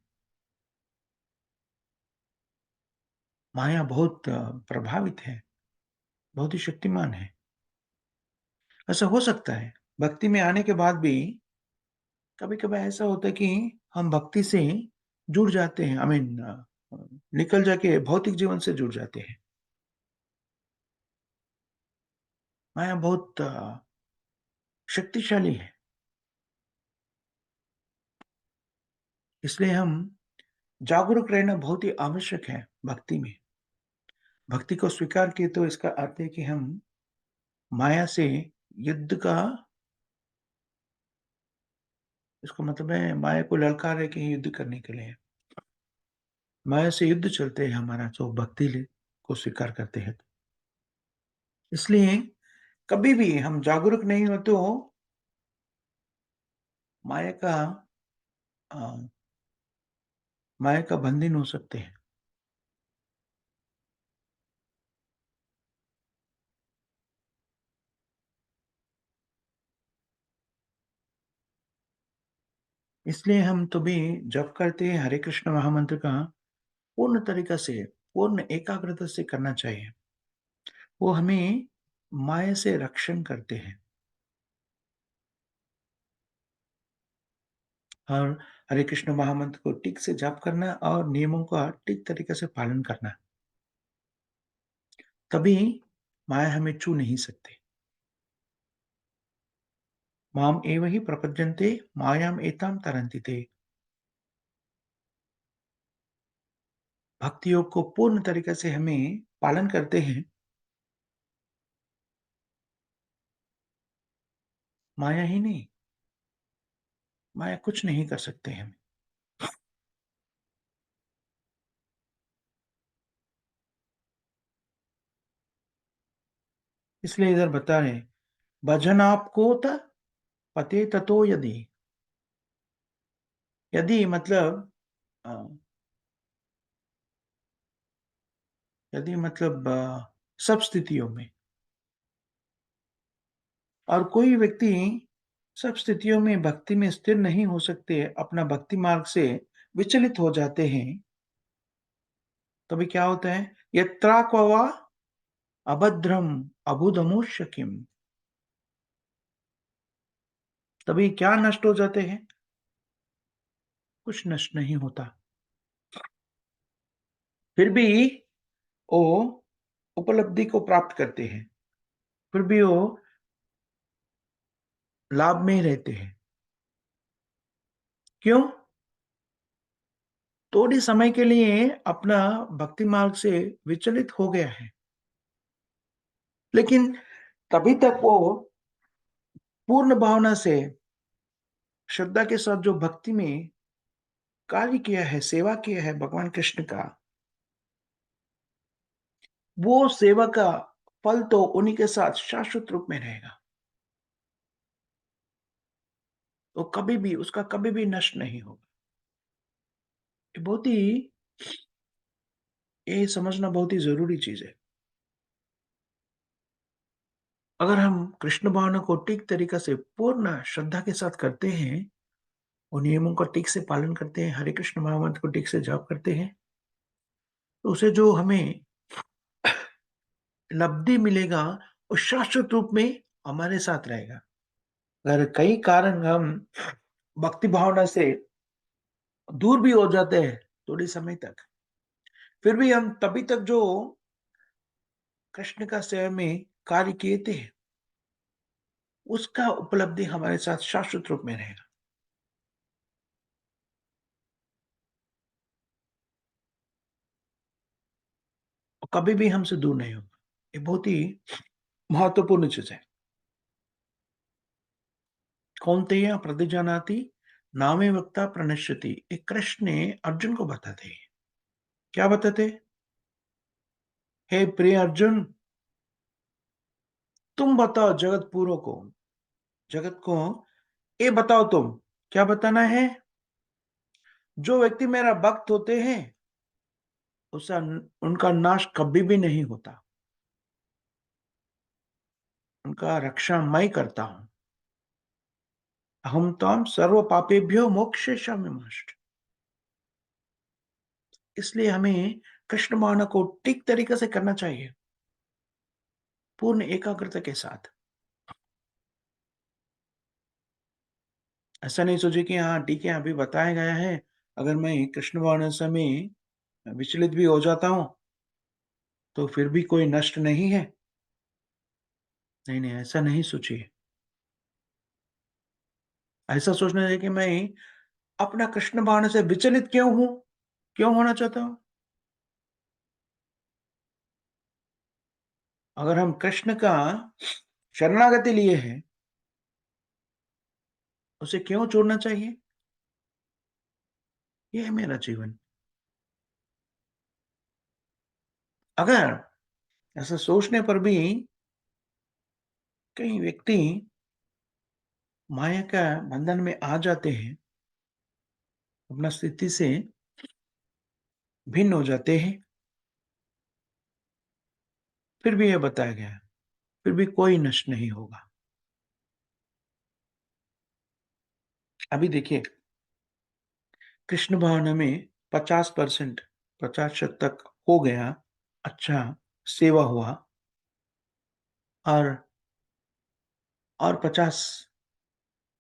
माया बहुत प्रभावित है, बहुत ही शक्तिमान है। ऐसा हो सकता है, भक्ति में आने के बाद भी कभी-कभी ऐसा होता है कि हम भक्ति से जुड़ जाते हैं, निकल जाके भौतिक जीवन से जुड़ जाते हैं। माया बहुत शक्तिशाली है, इसलिए हम जागरूक रहना बहुत ही आवश्यक है भक्ति में। भक्ति को स्वीकार किए तो इसका अर्थ है कि हम माया से युद्ध का इसका मतलब है माया को ललकार है कि युद्ध करने के लिए। माया से युद्ध चलते हैं हमारा जो को स्वीकार करते हैं। इसलिए कभी भी हम जागरूक नहीं हो तो माया का अ, माया का बंधन हो सकते हैं। इसलिए हम तो भी जप करते हैं हरे कृष्ण महामंत्र का पूर्ण तरीका से, पूर्ण एकाग्रता से करना चाहिए। वो हमें माया से रक्षण करते हैं और हरे कृष्ण महामंत्र को ठीक से जाप करना और नियमों का ठीक तरीके से पालन करना। तभी माया हमें छू नहीं सकती। माम एव हि प्रपद्यन्ते मायाम एताम तरन्ति ते। भक्ति योग को पूर्ण तरीके से हमें पालन करते हैं, माया ही नहीं, माया कुछ नहीं कर सकते हम। इसलिए इधर बता रहे हैं, भजन आपको त पते ततो यदि। यदि मतलब अ, यदि मतलब सब स्थितियों में और कोई व्यक्ति सब स्थितियों में भक्ति में स्थिर नहीं हो सकते, अपना भक्ति मार्ग से विचलित हो जाते हैं, तभी क्या होता है? यत्राक्ववा अभद्रम अबुदमुष्य किम। तभी क्या नष्ट हो जाते हैं? कुछ नष्ट नहीं होता। फिर भी वो उपलब्धि को प्राप्त करते हैं, फिर भी वो लाभ में ही रहते हैं। क्यों? थोड़ी समय के लिए अपना भक्ति मार्ग से विचलित हो गया है, लेकिन तभी तक वो पूर्ण भावना से, श्रद्धा के साथ जो भक्ति में कार्य किया है, सेवा किया है भगवान कृष्ण का, वो सेवा का फल तो उन्हीं के साथ शाश्वत रूप में रहेगा। तो कभी भी उसका कभी भी नष्ट नहीं होगा। ये बहुत ही ये समझना बहुत ही ज़रूरी चीज़ है। अगर हम कृष्ण भावना को ठीक तरीक़े से पूर्ण श्रद्धा के साथ करते हैं, और नियमों का ठीक से पालन करते हैं, हरे कृष्ण महामंत्र को ठीक से जाप करते हैं, तो उसे जो हमें लब्धि मिलेगा, वो शाश्वत रूप में हमारे साथ रहेगा। अगर कई कारण हम भक्ति भावना से दूर भी हो जाते हैं थोड़ी समय तक, फिर भी हम तभी तक जो कृष्ण का सेवा में कार्य किए थे, उसका उपलब्धि हमारे साथ शाश्वत रूप में रहेगा। और कभी भी हमसे दूर नहीं होगा। ये बहुत ही महत्वपूर्ण चीज़ है। कौन्तेय प्रतिजानाति नामे वक्ता प्रणश्यति। ये कृष्ण ने अर्जुन को बताते हैं। क्या बताते? हे प्रिय अर्जुन, तुम बताओ जगत पूरों को, जगत को ये बताओ तुम, क्या बताना है? जो व्यक्ति मेरा भक्त होते हैं, उसका उनका नाश कभी भी नहीं होता। उनका रक्षा मैं करता हूँ। अहम त्वाम सर्व पापेभ्यो मोक्षयिष्याम्यष्ट। इसलिए हमें कृष्ण भावना को ठीक तरीके से करना चाहिए, पूर्ण एकाग्रता के साथ। ऐसा नहीं सोचे कि हाँ ठीक है, अभी बताया गया है, अगर मैं कृष्ण भावना से में विचलित भी हो जाता हूँ, तो फिर भी कोई नष्ट नहीं है। नहीं, नहीं, ऐसा नहीं सोचिए। ऐसा सोचना चाहिए कि मैं अपना कृष्ण भावना से विचलित क्यों हूँ? क्यों होना चाहता हूँ? अगर हम कृष्ण का शरणागति लिए हैं, उसे क्यों छोड़ना चाहिए? ये है मेरा जीवन। अगर ऐसा सोचने पर भी कई व्यक्ति माया का बंधन में आ जाते हैं, अपना स्थिति से भिन्न हो जाते हैं, फिर भी यह बताया गया है, फिर भी कोई नष्ट नहीं होगा। अभी देखिए, कृष्ण भावना में 50% 50% तक हो गया, अच्छा सेवा हुआ, और 50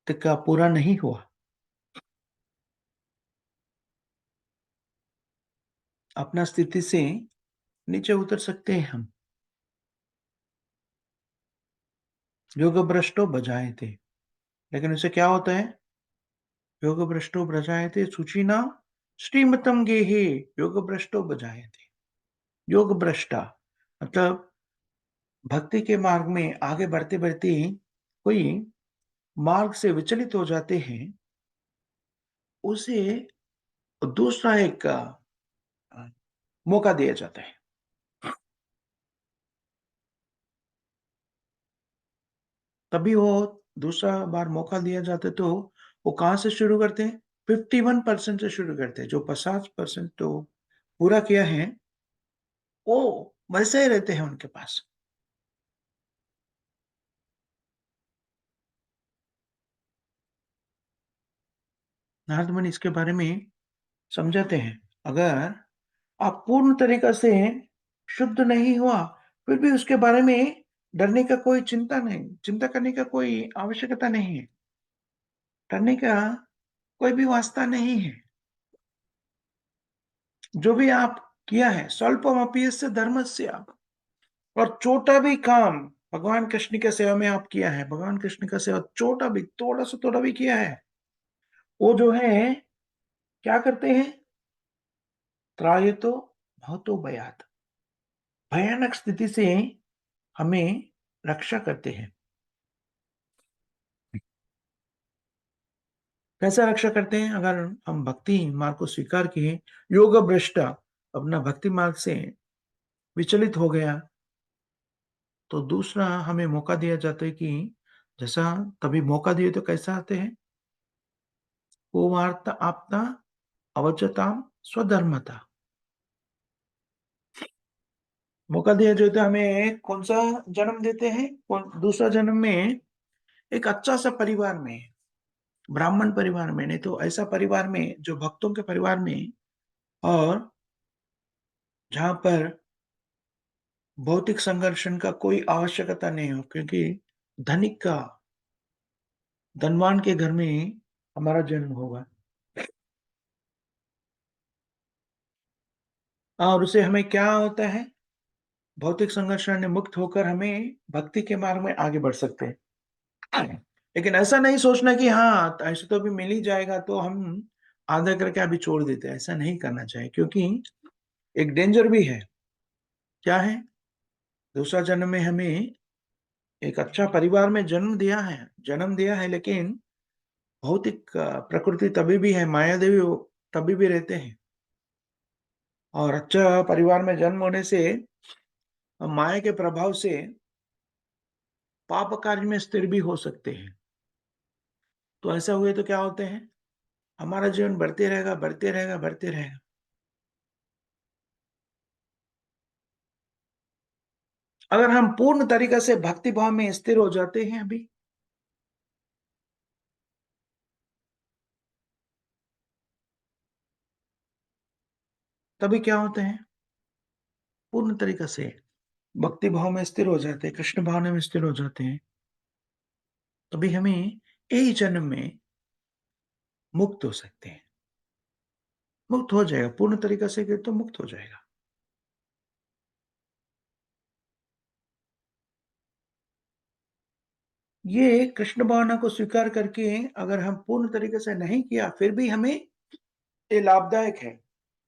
तक का पूरा नहीं हुआ। अपना स्थिति से नीचे उतर सकते हैं हम। योग भ्रष्टो बजाए थे, लेकिन उससे क्या होता है? योग भ्रष्टो बजाए थे सूचिना श्रीमतम गेहे, योग भ्रष्टो बजाए थे। योग भ्रष्टा मतलब भक्ति के मार्ग में आगे बढ़ते बढ़ते कोई मार्ग से विचलित हो जाते हैं, उसे दूसरा एक मौका दिया जाता है। तभी वो दूसरा बार मौका दिया जाता है, तो वो कहाँ से शुरू करते हैं? 51% से शुरू करते हैं। जो 50% तो पूरा किया है, वो वैसे ही रहते हैं उनके पास। नारद मुनि इसके बारे में समझाते हैं, अगर आप पूर्ण तरीका से शुद्ध नहीं हुआ, फिर भी उसके बारे में डरने का कोई चिंता करने का कोई आवश्यकता नहीं है। डरने का कोई भी वास्ता नहीं है। जो भी आप किया है, स्वल्पमपि यस्य धर्मस्य, और छोटा भी काम भगवान कृष्ण की सेवा में आप किया है, भगवान कृष्ण का सेवा छोटा भी, थोड़ा सा थोड़ा भी किया है, वो जो है क्या करते हैं? त्रायतो भवतो भयात्, भयानक स्थिति से हमें रक्षा करते हैं। कैसा रक्षा करते हैं? अगर हम भक्ति मार्ग को स्वीकार किए, योग भ्रष्ट अपना भक्ति मार्ग से विचलित हो गया, तो दूसरा हमें मौका दिया जाता है कि जैसा कभी मौका दिए तो कैसा आते हैं? कुवार्ता आपता अवचताम स्वधर्मता। मौका दिया जाता है, हमें कौन सा जन्म देते हैं? दूसरा जन्म में एक अच्छा सा परिवार में, ब्राह्मण परिवार में, नहीं तो ऐसा परिवार में जो भक्तों के परिवार में, और जहां पर भौतिक संघर्षण का कोई आवश्यकता नहीं हो, क्योंकि धनिक का, धनवान के घर में हमारा जन्म होगा, और उसे हमें क्या होता है? भौतिक संघर्षण से मुक्त होकर हमें भक्ति के मार्ग में आगे बढ़ सकते हैं। लेकिन ऐसा नहीं सोचना कि हाँ, ऐसे तो अभी मिल ही जाएगा, तो हम आधा करके अभी छोड़ देते हैं। ऐसा नहीं करना चाहिए, क्योंकि एक डेंजर भी है। क्या है? दूसरा जन्म में हमें एक अच्छा परिवार में जन्म दिया है, लेकिन भौतिक प्रकृति तभी भी है, माया देवी वो तभी भी रहते हैं। और अच्छा परिवार में जन्म होने से हम माया के प्रभाव से पाप कार्य में स्थिर भी हो सकते हैं। तो ऐसा हुए तो क्या होते हैं? हमारा जीवन बढ़ते रहेगा, बढ़ते रहेगा, बढ़ते रहेगा। अगर हम पूर्ण तरीके से भक्ति भाव में स्थिर हो जाते हैं अभी, तभी क्या होते हैं? पूर्ण तरीके से भक्ति भाव में स्थिर हो जाते हैं, कृष्ण भावना में स्थिर हो जाते हैं, तभी हमें यही जन्म में मुक्त हो सकते हैं। मुक्त हो जाएगा, पूर्ण तरीके से गए तो मुक्त हो जाएगा। ये कृष्ण भावना को स्वीकार करके अगर हम पूर्ण तरीके से नहीं किया, फिर भी हमें ये लाभदायक है।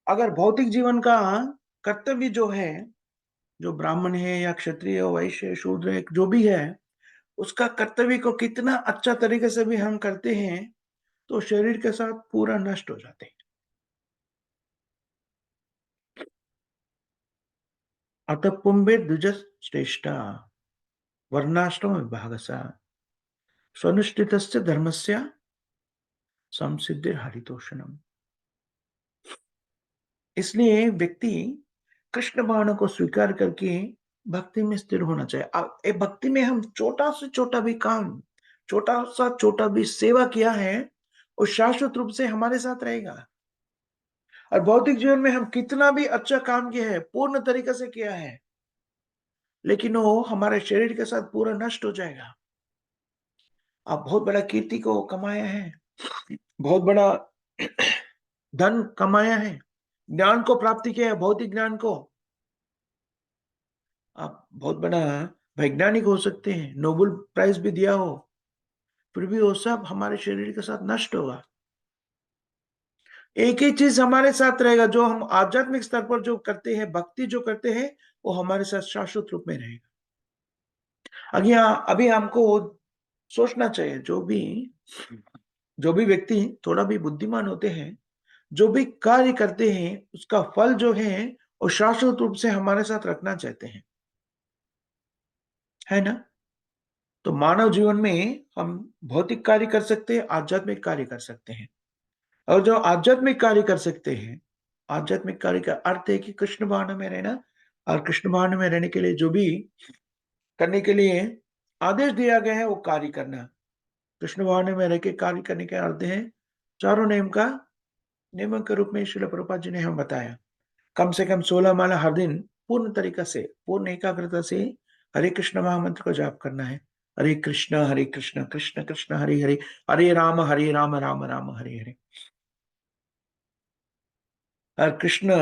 अगर भौतिक जीवन का कर्तव्य जो है, जो ब्राह्मण है या क्षत्रिय वैश्य शूद्र जो भी है, उसका कर्तव्य को कितना अच्छा तरीके से भी हम करते हैं, तो शरीर के साथ पूरा नष्ट हो जाते हैं। अतः पुंबे द्विज श्रेष्ठा वर्णाश्रम विभागसा, स्वनुष्ठितस्य धर्मस्य संसिद्धिर्हरितोषणम। इसलिए व्यक्ति कृष्ण भावना को स्वीकार करके भक्ति में स्थिर होना चाहिए। भक्ति में हम छोटा से छोटा भी काम, छोटा सा छोटा भी सेवा किया है, वो शाश्वत रूप से हमारे साथ रहेगा। और भौतिक जीवन में हम कितना भी अच्छा काम किया है, पूर्ण तरीके से किया है, लेकिन वो हमारे शरीर के साथ पूरा नष्ट हो जाएगा। आप बहुत बड़ा कीर्ति को कमाया है, बहुत बड़ा धन कमाया है, ज्ञान को प्राप्ति किया है, भौतिक ज्ञान को। आप बहुत बड़ा वैज्ञानिक हो सकते हैं, नोबेल प्राइज भी दिया हो, फिर भी वो सब हमारे शरीर के साथ नष्ट होगा। एक ही चीज हमारे साथ रहेगा, जो हम आध्यात्मिक स्तर पर जो करते हैं, भक्ति जो करते हैं, वो हमारे साथ शाश्वत रूप में रहेगा। अभी हमको सोचना चाहिए, जो भी व्यक्ति थोड़ा भी बुद्धिमान होते हैं, जो भी कार्य करते हैं, उसका फल जो है वो शाश्वत रूप से हमारे साथ रखना चाहते हैं, है ना? तो मानव जीवन में हम भौतिक कार्य कर सकते हैं, आध्यात्मिक कार्य कर सकते हैं। और जो आध्यात्मिक कार्य कर सकते हैं, आध्यात्मिक कार्य का अर्थ है कि कृष्ण भावना में रहना, और कृष्ण भावना में रहने के लिए जो भी करने के लिए आदेश दिया गया है वो कार्य करना। कृष्ण भावना में रह के कार्य करने के अर्थ है चारों नियमों के रूप में श्रील प्रभुपाद जी ने हमें बताया। कम से कम 16 माला हर दिन पूर्ण तरीका से, पूर्ण एकाग्रता से हरे कृष्ण महामंत्र को जाप करना है। हरे कृष्ण कृष्ण कृष्ण हरे हरे, हरे राम राम राम हरे हरे। और कृष्ण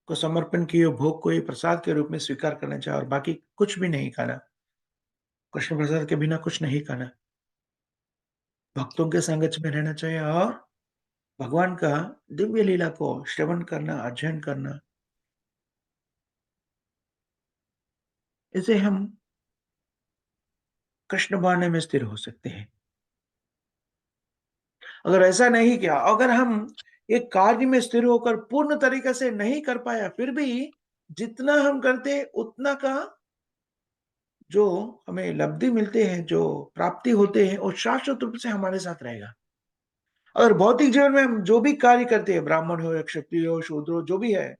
को समर्पण किए भोग को ही प्रसाद के रूप में स्वीकार करना चाहिए, और बाकी कुछ भी नहीं खाना। कृष्ण प्रसाद के बिना कुछ नहीं खाना। भक्तों के संगत में रहना चाहिए, और भगवान का दिव्य लीला को श्रवण करना, अध्ययन करना। इसे हम कृष्ण भावना में स्थिर हो सकते हैं। अगर ऐसा नहीं किया, अगर हम एक कार्य में स्थिर होकर पूर्ण तरीके से नहीं कर पाया, फिर भी जितना हम करते उतना का जो हमें लब्धि मिलते हैं, जो प्राप्ति होते हैं, वो शाश्वत रूप से हमारे साथ रहेगा। अगर भौतिक जीवन में हम जो भी कार्य करते हैं, ब्राह्मण हो या क्षत्रिय हो, शूद्र हो, जो भी है,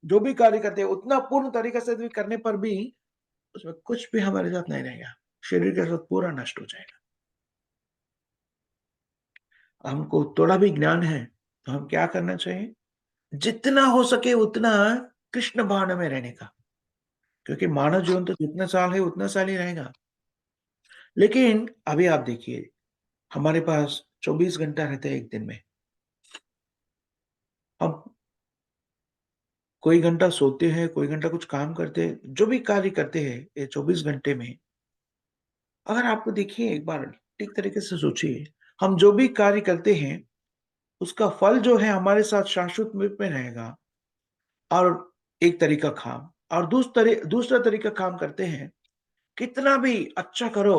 जो भी कार्य करते हैं उतना पूर्ण तरीके से भी करने पर भी उसमें कुछ भी हमारे साथ नहीं रहेगा, शरीर के साथ पूरा नष्ट हो जाएगा। हमको थोड़ा भी ज्ञान है तो हम क्या करना चाहिए? जितना हो सके उतना कृष्ण भावना में रहने का, क्योंकि मानव जीवन तो जितना साल है उतना साल ही रहेगा। लेकिन अभी आप देखिए, हमारे पास 24 घंटा रहता है एक दिन में। हम कोई घंटा सोते हैं, कोई घंटा कुछ काम करते हैं, जो भी कार्य करते हैं ये 24 घंटे में, अगर आपको देखिए एक बार ठीक तरीके से सोचिए, हम जो भी कार्य करते हैं उसका फल जो है हमारे साथ शाश्वत रूप में रहेगा। और एक तरीका काम, और दूसरा तरीका काम करते हैं, कितना भी अच्छा करो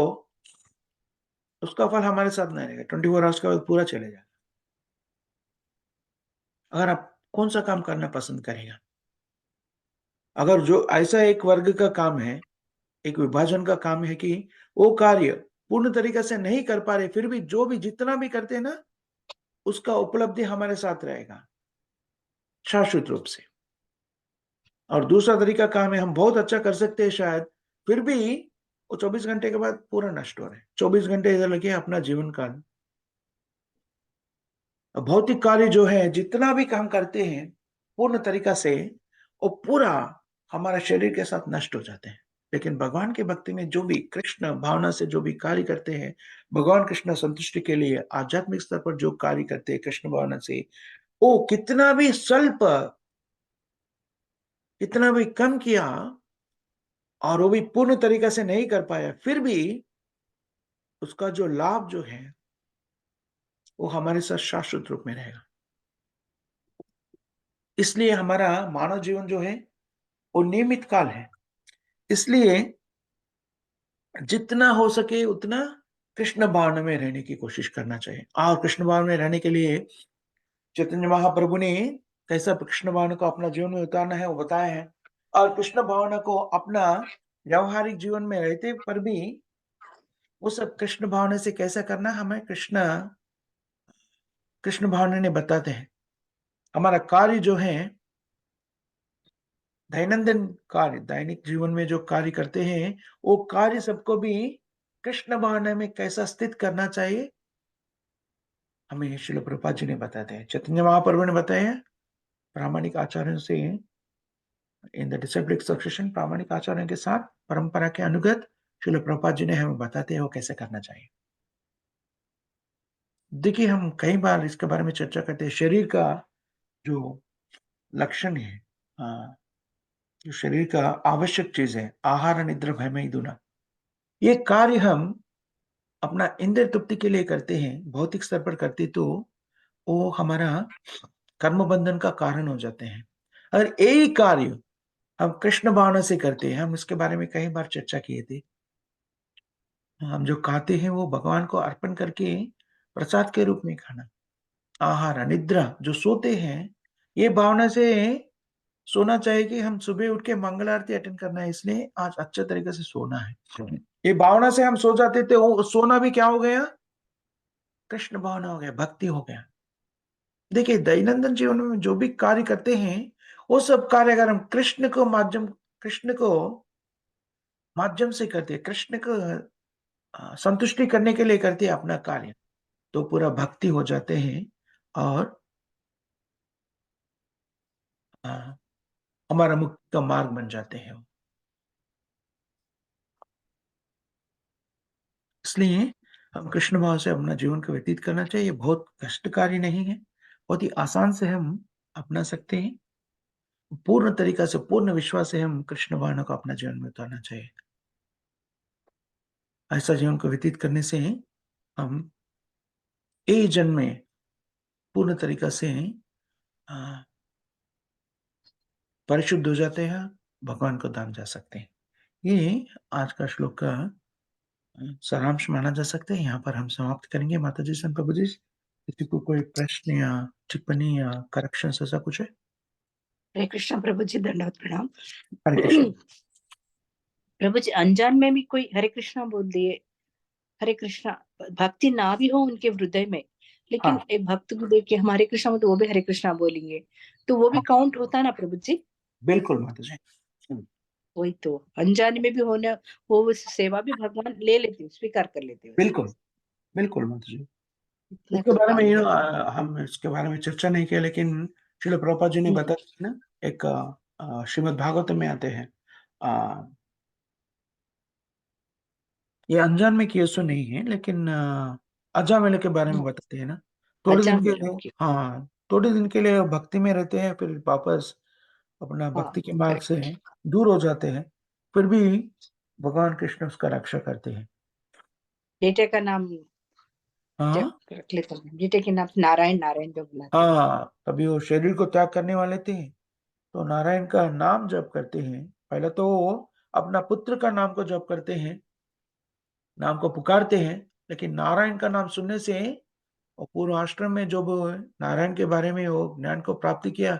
उसका फल हमारे साथ नहीं रहेगा, 24 आवर्स के बाद पूरा चले जाएगा। अगर आप कौन सा काम करना पसंद करेगा? अगर जो ऐसा एक वर्ग का काम है, एक विभाजन का काम है कि वो कार्य पूर्ण तरीके से नहीं कर पा रहे, फिर भी जो भी जितना भी करते हैं ना, उसका उपलब्धि हमारे साथ रहेगा शाश्वत रूप से। और दूसरा तरीका काम है, हम बहुत अच्छा कर सकते हैं शायद, फिर भी वो 24 घंटे के बाद पूरा नष्ट हो रहे हैं। 24 घंटे इधर लगे अपना जीवन काल। भौतिक कार्य जो है जितना भी काम करते हैं पूर्ण तरीका से, वो पूरा हमारा शरीर के साथ नष्ट हो जाते हैं। लेकिन भगवान की भक्ति में जो भी कृष्ण भावना से जो भी कार्य करते हैं, भगवान कृष्ण संतुष्टि के लिए आध्यात्मिक स्तर पर जो कार्य करते हैं कृष्ण भावना से, वो कितना भी स्वल्प, कितना भी कम किया, और वो भी पूर्ण तरीका से नहीं कर पाया, फिर भी उसका जो लाभ जो है वो हमारे साथ शाश्वत रूप में रहेगा। इसलिए हमारा मानव जीवन जो है वो नियमित काल है। इसलिए जितना हो सके उतना कृष्ण भावना में रहने की कोशिश करना चाहिए। और कृष्ण भावना में रहने के लिए चैतन्य महाप्रभु ने कैसा कृष्ण भावना को अपना जीवन में उतारना है वो बताया है। और कृष्ण भावना को अपना व्यवहारिक जीवन में रहते पर भी वो सब कृष्ण भावना से कैसा करना हमें कृष्ण भावना ने बताते हैं। हमारा कार्य जो है, दैनंदिन कार्य, दैनिक जीवन में जो कार्य करते हैं, वो कार्य सबको भी कृष्ण भावना में कैसा स्थित करना चाहिए, हमें श्रील प्रभुपाद जी ने बताते हैं। चैतन्य महाप्रभु ने बताया प्रामाणिक आचरण से, इन द डिसिप्लिक सक्सेशन, प्रामाणिक आचरण के साथ परंपरा के अनुगत श्रील प्रभुपाद जी ने हमें बताते हैं वो कैसे करना चाहिए। देखिए, हम कई बार इसके बारे में चर्चा करते हैं। शरीर का जो लक्षण है, जो शरीर का आवश्यक चीज है, आहार निद्रा भयमय दूना, ये कार्य हम अपना इंद्रिय तृप्ति के लिए करते हैं, भौतिक स्तर पर करते तो वो हमारा कर्म बंधन का कारण हो जाते हैं। अगर यही कार्य हम कृष्ण भावना से करते हैं, हम इसके बारे में कई बार चर्चा किए थे। हम जो खाते हैं वो भगवान को अर्पण करके प्रसाद के रूप में खाना। आहार, निद्रा, जो सोते हैं, ये भावना से सोना चाहिए कि हम सुबह उठ के मंगल आरती अटेंड करना है, इसलिए आज अच्छे तरीके से सोना है। ये भावना से हम सो जाते थे, वो सोना भी क्या हो गया? कृष्ण भावना हो गया, भक्ति हो गया। देखिए, दैनंदिन जीवन में जो भी कार्य करते हैं, वो सब कार्य अगर हम कृष्ण को माध्यम से करते हैं, कृष्ण को संतुष्टि करने के लिए करते हैं अपना कार्य, तो पूरा भक्ति हो जाते हैं और अ, हमारा मुक्ति का मार्ग बन जाते हैं। इसलिए हम कृष्ण भाव से अपना जीवन को व्यतीत करना चाहिए। बहुत कष्टकारी नहीं है, बहुत ही आसान से हम अपना सकते हैं। पूर्ण तरीका से, पूर्ण विश्वास से हम कृष्ण भावना को अपना जीवन में उतारना चाहिए। ऐसा जीवन को व्यतीत करने से हम एक जन्म में पूर्ण तरीका से अ, परिशुद्ध हो जाते हैं, भगवान को धाम जा सकते हैं। ये आज का श्लोक का सारांश माना जा सकता है। यहाँ पर हम समाप्त करेंगे। माताजी, संत प्रभु जी, किसी को कोई प्रश्न या टिप्पणी या करेक्शन ऐसा कुछ है? हरे कृष्ण प्रभु जी, दंडवत प्रणाम। हरे कृष्ण। प्रभु जी, अनजान में भी कोई हरे कृष्णा बोल दिए, हरे कृष्णा, भक्ति ना भी हो उनके हृदय में, लेकिन हाँ, एक भक्त को देख के हम हरे कृष्णा बोलते, वो भी हरे कृष्णा बोलेंगे, तो वो भी हाँ, काउंट होता ना प्रभु जी? बिल्कुल माताजी। वही तो, अनजाने में भी होने, वो सेवा भी भगवान ले लेते हैं, स्वीकार कर लेते हैं उसको। बिल्कुल, बिल्कुल माताजी। इतना इसके बारे में कृपालु है। हम इसके बारे में चर्चा नहीं किया, लेकिन श्रील प्रभुपाद जी ने हम्म, बताया ना, एक श्रीमद् भागवत में आते हैं। अ, ये अनजान में किए सो नहीं है, लेकिन अजामिल के बारे में हाँ, बताते हैं ना। थोड़े दिन के अजामिल, लिए, ओके। हाँ, थोड़े दिन के लिए भक्ति में रहते हैं, फिर वापस अपना हाँ, भक्ति के मार्ग से करेक्ट। दूर हो जाते हैं। फिर भी भगवान कृष्ण उसका रक्षा करते हैं। बेटे का नाम हाँ, रख लेते हैं, बेटे के नाम नारायण, नारायण जो बुलाते हैं। हाँ, कभी वो शरीर को त्याग करने वाले थे, तो नारायण का नाम जप करते हैं। पहले तो वो अपना पुत्र का नाम को जप करते हैं, नाम को पुकारते हैं, लेकिन नारायण का नाम सुनने से और पूर्व आश्रम में जो वो नारायण के बारे में वो ज्ञान को प्राप्ति किया,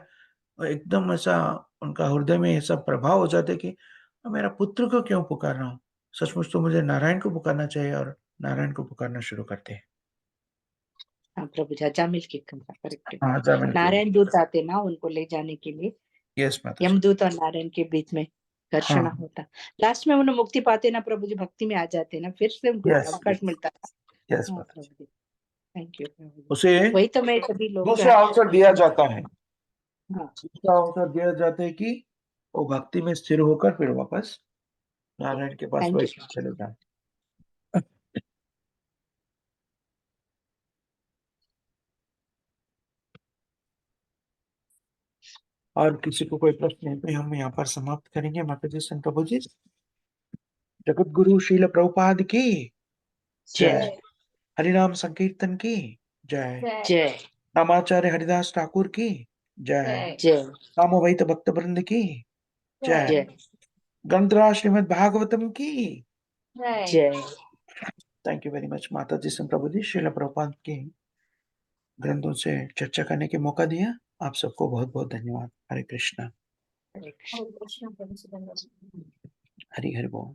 और एकदम ऐसा उनका हृदय में ऐसा प्रभाव हो जाता है कि मेरा पुत्र को क्यों पुकार रहा हूँ, सचमुच तो मुझे नारायण को पुकारना चाहिए, और नारायण को पुकारना शुरू करते हैं। हाँ प्रभु जी, अजामिल की कृपा, करेक्ट। हाँ, जामिल के। नारायण दूत आते ना उनको ले जाने के लिए, यस माता जी। यमदूत और नारायण के बीच में घर्षण हाँ, होता। लास्ट में उन्हें मुक्ति पाते ना प्रभु जी, भक्ति में आ जाते ना, फिर से उनको यस, अवकाश मिलता है। यस हाँ माता प्रभु जी। जी, थैंक यू प्रभु जी। उसे वही तो मैं सभी लोग का। दूसरा अवसर दिया जाता है। हाँ, दूसरा अवसर दिया जाता है कि वो भक्ति में स्थिर होकर फिर वापस नारायण के पास थैंक यू। वैष्णव चले जाए। और किसी को कोई प्रश्न है तो हम यहाँ पर समाप्त करेंगे। माता जी, संत प्रभु जी, जगत गुरु श्रील प्रभुपाद की जय। जय हरिनाम संकीर्तन की जय। जय रामाचार्य हरिदास ठाकुर की जय। जय नामोवैत भक्त वृंद की जय। जय ग्रंथराज श्रीमद् भागवतम की। जय। थैंक यू वेरी मच माता जी, संत प्रभु जी, श्रील प्रभुपाद के ग्रंथों से चर्चा करने के मौका दिया। आप सबको बहुत बहुत धन्यवाद। हरे कृष्णा। हरे कृष्ण। हरि हरि बोल।